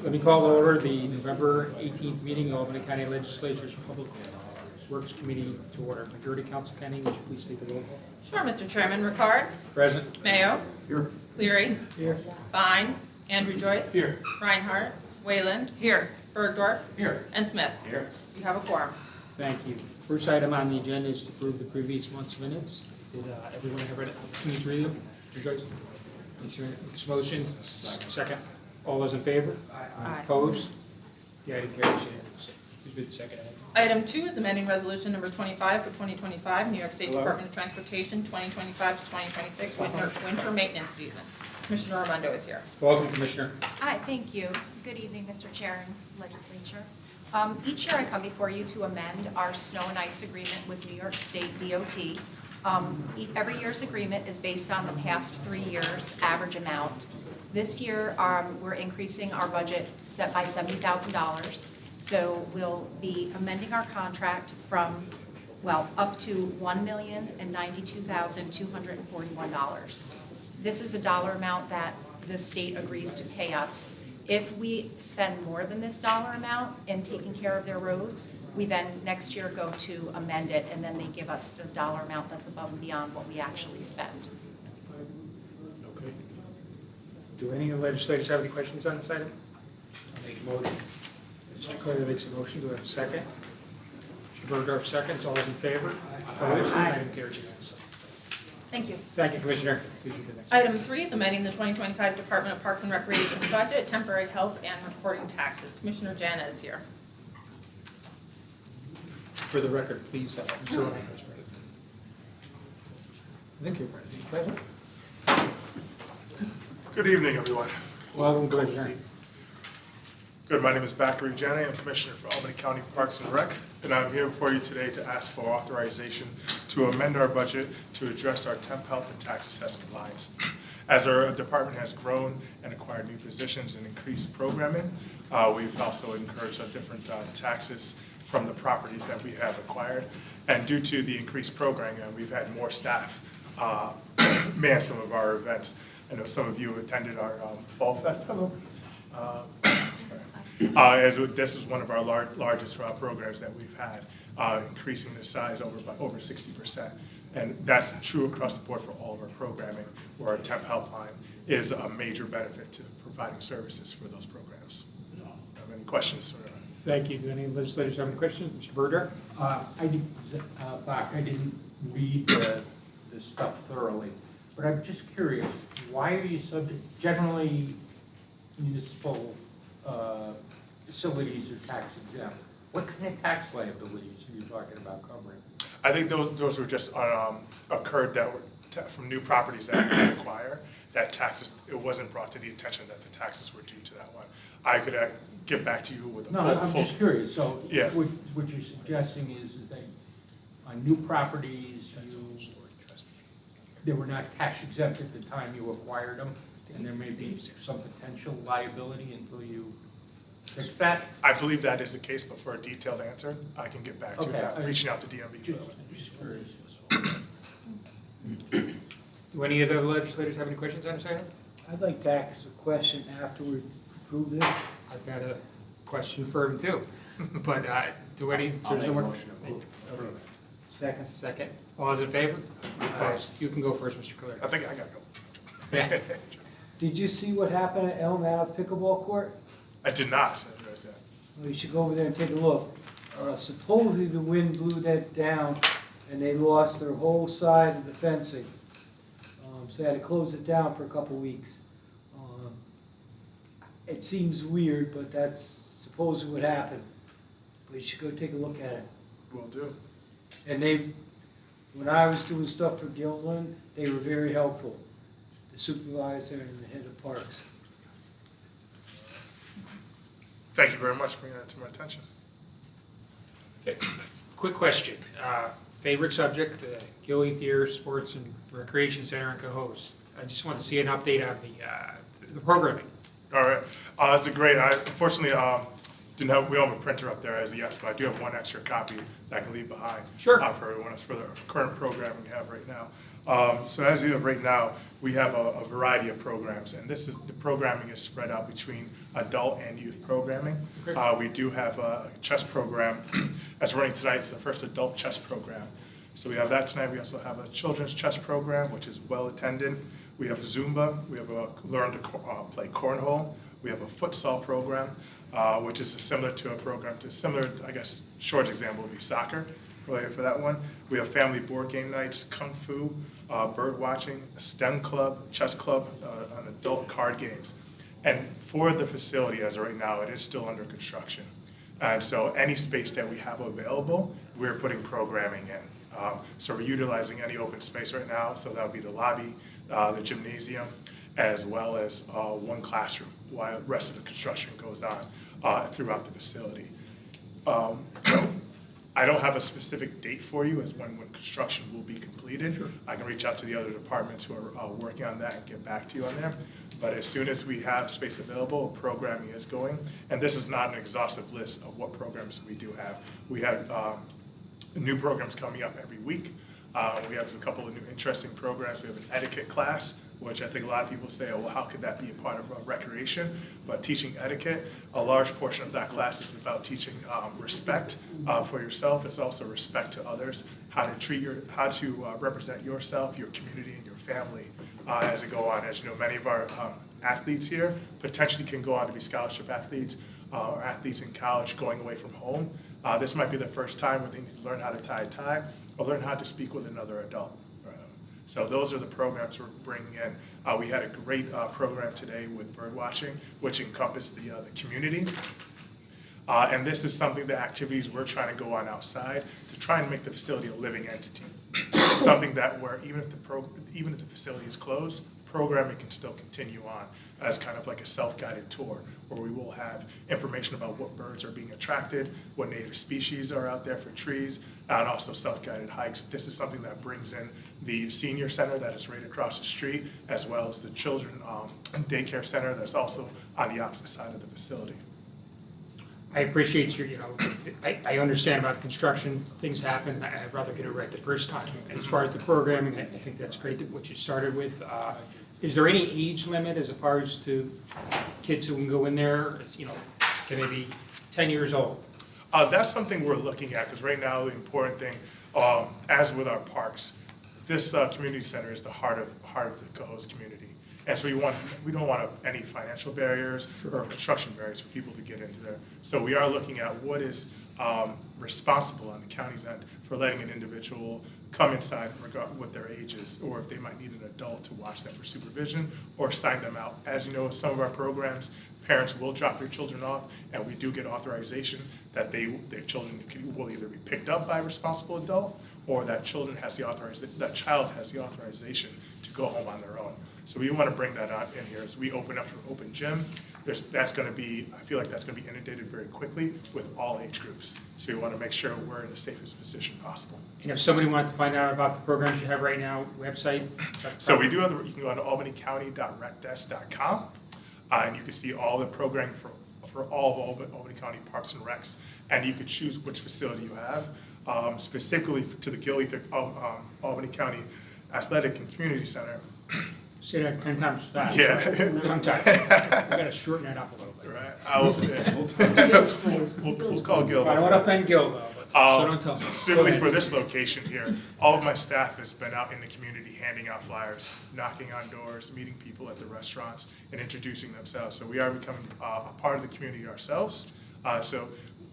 Let me call to order the November 18th meeting of Albany County Legislature's Public Works Committee to order. Majority Council Kenny, would you please take the roll call? Sure, Mr. Chairman. Ricard. Present. Mayo. Here. Cleary. Here. Fine. Andrew Joyce. Here. Reinhardt. Wayland. Here. Bergdorf. Here. And Smith. Here. You have a quorum. Thank you. First item on the agenda is to approve the previous month's minutes. Did everyone have an opportunity to read them? Mr. Joyce? Mr. Motion? Second. All those in favor? Aye. Opposed? The item carries unanimously. Who's with the second item? Item 2 is amending resolution number 25 for 2025, New York State Department of Transportation, 2025 to 2026 winter maintenance season. Commissioner Armando is here. Welcome, Commissioner. Hi, thank you. Good evening, Mr. Chair and Legislature. Each year I come before you to amend our snow and ice agreement with New York State DOT. Every year's agreement is based on the past 3 years' average amount. This year, we're increasing our budget set by $70,000. So we'll be amending our contract from, up to $1,092,241. This is a dollar amount that the state agrees to pay us. If we spend more than this dollar amount in taking care of their roads, we then next year go to amend it, and then they give us the dollar amount that's above and beyond what we actually spend. Okay. Do any of the legislators have any questions on this item? I'll make a motion. Mr. Clary makes a motion. Do I have a second? Mr. Bergdorf seconds. All those in favor? Opposed? Item carries unanimously. Thank you. Thank you, Commissioner. Please read the next. Item 3 is amending the 2025 Department of Parks and Recreation budget, temporary help and recording taxes. Commissioner Jana is here. For the record, please, Mr. Reinhardt. I think you're present. Good evening, everyone. Welcome, Commissioner. Good, my name is Bakary Janneh. I'm Commissioner for Albany County Parks and Rec, and I'm here before you today to ask for authorization to amend our budget to address our temp help and tax assessment lines. As our department has grown and acquired new positions and increased programming, we've also incurred different taxes from the properties that we have acquired. And due to the increased programming, we've had more staff man some of our events. I know some of you attended our Fall Festival. As this is one of our largest programs that we've had, increasing the size by over 60%. And that's true across the board for all of our programming, where our temp helpline is a major benefit to providing services for those programs. Have any questions? Thank you. Do any legislators have any questions? Mr. Berger? I didn't read the stuff thoroughly, but I'm just curious, why are you subject, generally municipal facilities are tax exempt? What kind of tax liabilities are you talking about covering? I think those were just occurred that were from new properties that we did acquire, that taxes, it wasn't brought to the attention that the taxes were due to that one. I could get back to you with a No, full. I'm just curious, so Yeah. what you're suggesting is that on new properties, they were not tax exempt at the time you acquired them, and there may be some potential liability until you fix that? I believe that is the case, but for a detailed answer, I can get back to you, Okay. without reaching out to DMV for that. Just curious. Do any of the legislators have any questions on this item? I'd like to ask a question after we approve this. I've got a question for him too. But do any, there's no more? Second. Second. All those in favor? Opposed? You can go first, Mr. Clary. I think I gotta go. Did you see what happened at Elm Ave pickleball court? I did not. There's that. Well, you should go over there and take a look. Supposedly the wind blew that down and they lost their whole side of the fencing. So they had to close it down for a couple weeks. It seems weird, but that's supposedly what happened. But you should go take a look at it. Will do. And when I was doing stuff for Gilman, they were very helpful. The supervisor and the head of parks. Thank you very much for bringing that to my attention. Okay. Quick question. Favorite subject, the Gilly Theater Sports and Recreation Center in Cohoes. I just want to see an update on the programming. All right. It's a great. Unfortunately, we don't have a printer up there as yes, but I do have one extra copy that I can leave behind. Sure. For everyone else for the current programming we have right now. So as you have right now, we have a variety of programs, and the programming is spread out between adult and youth programming. Okay. We do have a chess program that's running tonight. It's the first adult chess program. So we have that tonight. We also have a children's chess program, which is well attended. We have Zumba. We have a learn to play cornhole. We have a futsal program, which is similar to a program I guess, short example would be soccer. Related for that one. We have family board game nights, kung fu, bird watching, STEM club, chess club, and adult card games. And for the facility as of right now, it is still under construction. And so any space that we have available, we're putting programming in. So we're utilizing any open space right now. So that would be the lobby, the gymnasium, as well as one classroom while the rest of the construction goes on throughout the facility. I don't have a specific date for you as when construction will be completed. Sure. I can reach out to the other departments who are working on that and get back to you on that. But as soon as we have space available, programming is going. And this is not an exhaustive list of what programs we do have. We have new programs coming up every week. We have a couple of new interesting programs. We have an etiquette class, which I think a lot of people say, oh, well, how could that be a part of recreation? But teaching etiquette, a large portion of that class is about teaching respect for yourself. It's also respect to others, how to represent yourself, your community, and your family as it go on. As you know, many of our athletes here potentially can go on to be scholarship athletes or athletes in college going away from home. This might be the first time where they need to learn how to tie a tie or learn how to speak with another adult. So those are the programs we're bringing in. We had a great program today with bird watching, which encompassed the community. And this is something, the activities we're trying to go on outside to try and make the facility a living entity. Something that where even if the facility is closed, programming can still continue on as kind of like a self-guided tour where we will have information about what birds are being attracted, what native species are out there for trees, and also self-guided hikes. This is something that brings in the senior center that is right across the street, as well as the children daycare center that's also on the opposite side of the facility. I appreciate your, I understand about the construction, things happen, I'd rather get it right the first time. And as far as the programming, I think that's great, what you started with. Is there any age limit as opposed to kids who can go in there, can they be 10 years old? That's something we're looking at, because right now the important thing, as with our parks, this community center is the heart of the Cohoes community. And so we don't want any financial barriers or construction barriers for people to get into there. So we are looking at what is responsible on the county's end for letting an individual come inside what their age is, or if they might need an adult to watch them for supervision or sign them out. As you know, in some of our programs, parents will drop their children off, and we do get authorization that their children will either be picked up by a responsible adult, or that child has the authorization to go home on their own. So we want to bring that out in here as we open up an open gym. That's going to be, I feel like that's going to be inundated very quickly with all age groups. So we want to make sure we're in the safest position possible. And if somebody wanted to find out about the programs you have right now, website? So we do have, you can go to albanycounty.recdesk.com, and you can see all the programming for all of Albany County Parks and Recs, and you can choose which facility you have. Specifically to the Gil-Ether Albany County Athletic and Community Center. Say that 10 times fast. Yeah. Tongue tied. We gotta shorten that up a little bit. Right, I will say, we'll call Gil. I don't wanna offend Gil though, so don't tell me. Certainly for this location here, all of my staff has been out in the community handing out flyers, knocking on doors, meeting people at the restaurants, and introducing themselves. So we are becoming a part of the community ourselves. So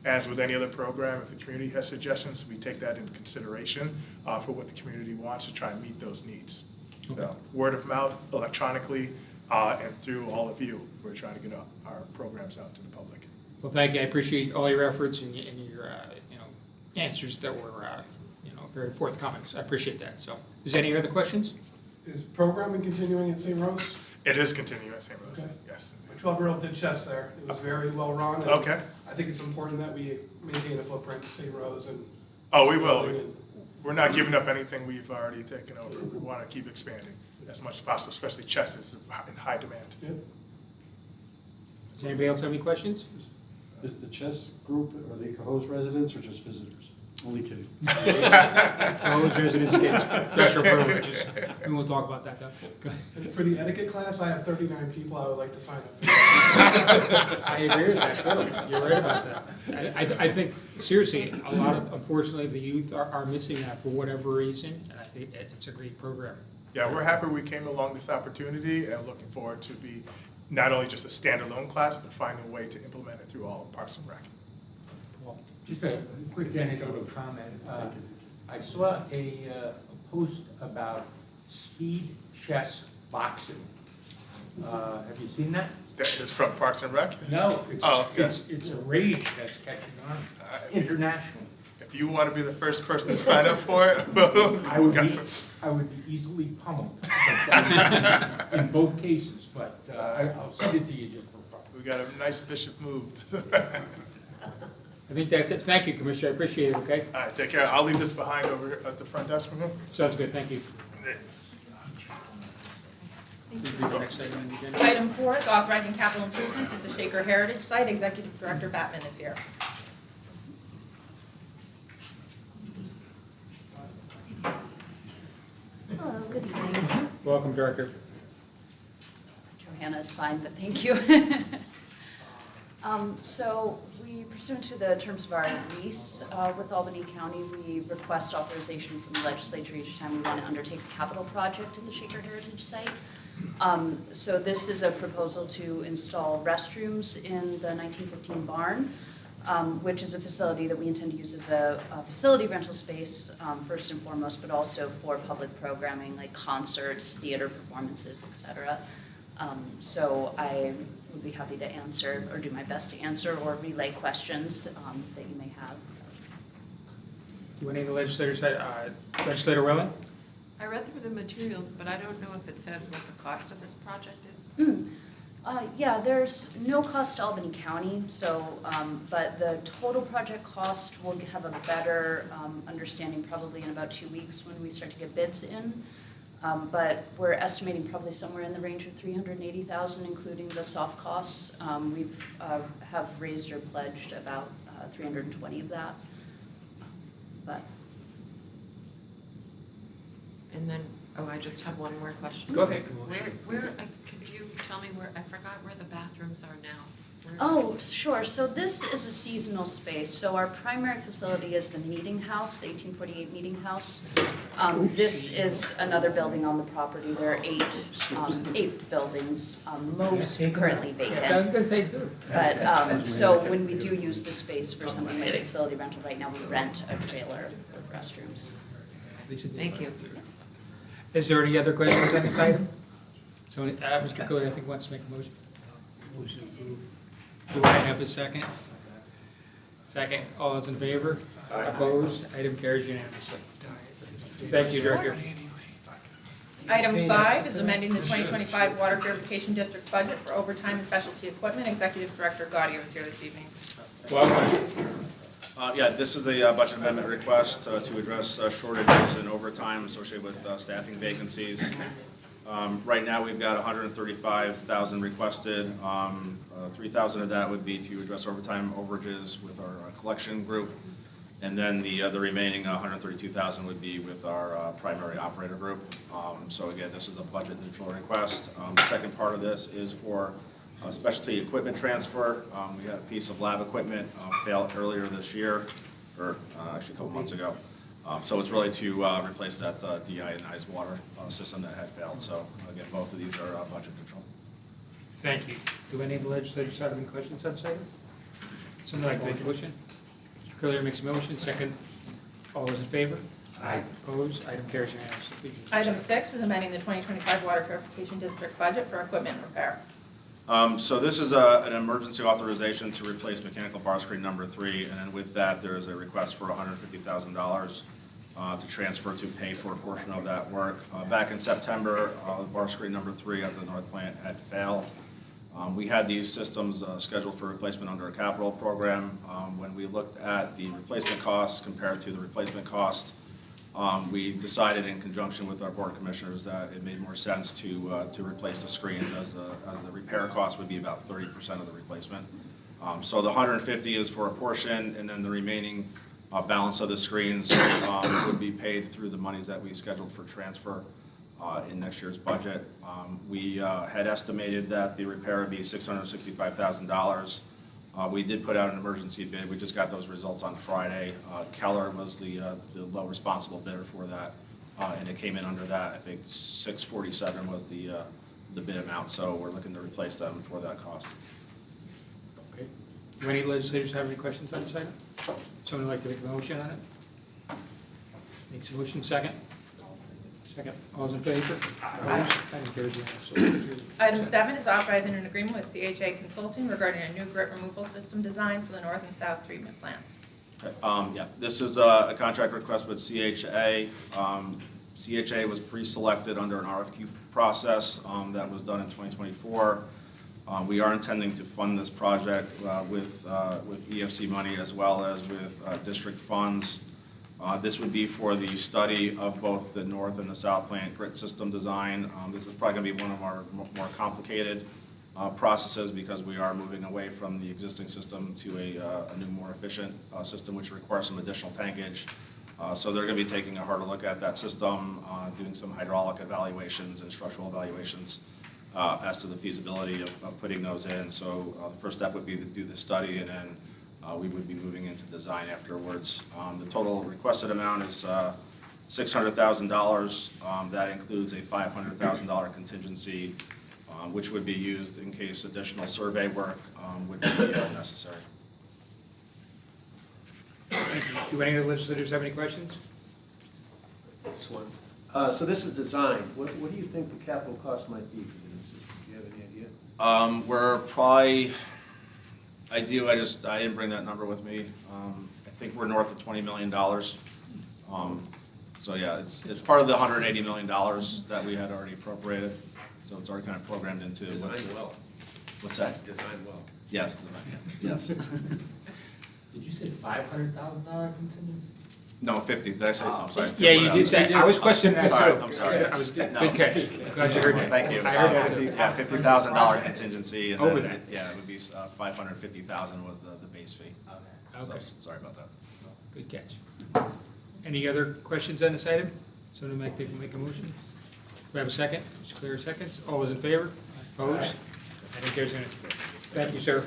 as with any other program, if the community has suggestions, we take that into consideration for what the community wants to try and meet those needs. So word of mouth, electronically, and through all of you, we're trying to get our programs out to the public. Well, thank you. I appreciate all your efforts and your answers that were very forthcoming. So I appreciate that. So, is there any other questions? Is programming continuing at St. Rose? It is continuing at St. Rose, Okay. yes. My 12-year-old did chess there. It was very well run. and Okay. I think it's important that we maintain a footprint at St. Rose and. Oh, we will. We're not giving up anything we've already taken over. We want to keep expanding as much as possible, especially chess is in high demand. Yep. Does anybody else have any questions? Is the chess group, are they Cohoes residents or just visitors? Only kidding. Those residents get special privileges. We won't talk about that, though. Go ahead. And for the etiquette class, I have 39 people I would like to sign up for. I agree with that, too. You're right about that. I think, seriously, a lot of, unfortunately, the youth are missing that for whatever reason, and I think it's a great program. Yeah, we're happy we came along this opportunity and looking forward to be not only just a standalone class, but finding a way to implement it through all of Parks and Rec. Paul? Just a quick anecdotal comment. I saw a post about speed chess boxing. Have you seen that? That is from Parks and Rec? No, Oh, okay. it's a rage that's catching on internationally. If you want to be the first person to sign up for it, I we'll would got be, some. I would be easily pummeled in both cases, but I'll send it to you just for fun. We got a nice bishop moved. I think that's it. Thank you, Commissioner. I appreciate it, okay? All right, take care. I'll leave this behind over at the front desk from him. Sounds good, thank you. Please read the next item on the agenda. Item 4 is authorizing capital improvements at the Shaker Heritage Site. Executive Director Batman is here. Hello, good evening. Welcome, Director. Johanna is fine, but thank you. So we, pursuant to the terms of our lease with Albany County, we request authorization from the legislature each time we want to undertake a capital project in the Shaker Heritage Site. So this is a proposal to install restrooms in the 1915 barn, which is a facility that we intend to use as a facility rental space, first and foremost, but also for public programming like concerts, theater performances, etc. So I would be happy to answer, or do my best to answer, or relay questions that you may have. Do any of the legislators, Legislator Wellen? I read through the materials, but I don't know if it says what the cost of this project is. Yeah, there's no cost to Albany County, so, but the total project cost, we'll have a better understanding probably in about 2 weeks when we start to get bids in. But we're estimating probably somewhere in the range of $380,000, including the soft costs. We've have raised or pledged about 320 of that. But And then, oh, I just have one more question. Go ahead. Could you tell me where, I forgot where the bathrooms are now. Where- oh, sure. So this is a seasonal space. So our primary facility is the meeting house, the 1848 meeting house. This is another building on the property. There are eight buildings, most currently vacant. I was gonna say, too. But, so when we do use the space for something like facility rental, right now we rent a trailer with restrooms. Thank you. Is there any other questions on this item? So, Mr. Cody, I think wants to make a motion. Motion approved. Do I have a second? Second. All those in favor? Opposed? Item carries unanimously. Thank you, Director. Item 5 is amending the 2025 Water Purification District budget for overtime and specialty equipment. Executive Director Gaudio is here this evening. Welcome. Yeah, this is a budget amendment request to address shortages in overtime associated with staffing vacancies. Right now, we've got 135,000 requested. 3,000 of that would be to address overtime overages with our collection group. And then the remaining 132,000 would be with our primary operator group. So again, this is a budget neutral request. The second part of this is for specialty equipment transfer. We had a piece of lab equipment fail earlier this year, or actually a couple months ago. So it's really to replace that deionized water system that had failed. So again, both of these are budget neutral. Thank you. Do any of the legislators have any questions on this item? Someone like to make a motion? Mr. Curlier makes a motion, second. All those in favor? Aye. Opposed? Item carries unanimously. Please read the Item next 6 is amending the 2025 Water Purification District budget for equipment repair. So this is an emergency authorization to replace mechanical bar screen number 3, and then with that, there is a request for $150,000 to transfer to pay for a portion of that work. Back in September, bar screen number 3 at the North Plant had failed. We had these systems scheduled for replacement under a capital program. When we looked at the replacement costs compared to the replacement cost, we decided in conjunction with our board of commissioners that it made more sense to replace the screens as the repair cost would be about 30% of the replacement. So the 150 is for a portion, and then the remaining balance of the screens would be paid through the monies that we scheduled for transfer in next year's budget. We had estimated that the repair would be $665,000. We did put out an emergency bid. We just got those results on Friday. Keller was the low responsible bidder for that, and it came in under that. I think $647 was the bid amount, so we're looking to replace them for that cost. Okay. Do any legislators have any questions on this item? Someone like to make a motion on it? Makes a motion, second? Second. All's in favor? Opposed? Item carries unanimously. Item 7 is authorizing an agreement with CHA Consulting regarding a new grit removal system design for the north and south treatment plants. Okay, yeah, this is a contract request with CHA. CHA was pre-selected under an RFQ process that was done in 2024. We are intending to fund this project with EFC money as well as with district funds. This would be for the study of both the north and the south plant grit system design. This is probably going to be one of our more complicated processes because we are moving away from the existing system to a new, more efficient system, which requires some additional tankage. So they're going to be taking a harder look at that system, doing some hydraulic evaluations and structural evaluations as to the feasibility of putting those in. So the first step would be to do the study, and then we would be moving into design afterwards. The total requested amount is $600,000. That includes a $500,000 contingency, which would be used in case additional survey work would be necessary. Thank you. Do any of the legislators have any questions? This one. So this is design. What do you think the capital cost might be for the new system? Do you have any idea? We're probably, I didn't bring that number with me. I think we're north of $20 million. So yeah, it's part of the $180 million that we had already appropriated. So it's already kind of programmed into. Design well. What's that? Design well. Yes, design, yeah, yes. Did you say $500,000 contingency? No, 50, did I say, I'm sorry. Yeah, you did say, I was questioning that too. I'm sorry. I was, No. good catch. Glad you heard that. Thank you. I heard that. Yeah, $50,000 contingency, and Over then, that. yeah, it would be $550,000 was the base fee. So, Okay, sorry about that. good catch. Any other questions on this item? Someone like to make a motion? Do we have a second? Mr. Clear seconds. All those in favor? Opposed? Item carries unanimously. Thank you, sir.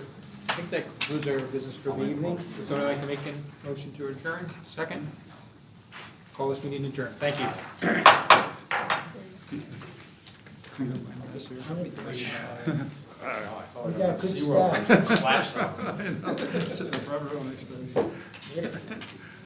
I think that concludes our business for the evening. Would someone like to make a motion to adjourn? Second? Call this meeting adjourned. Thank you. We got good stuff. Splash zone.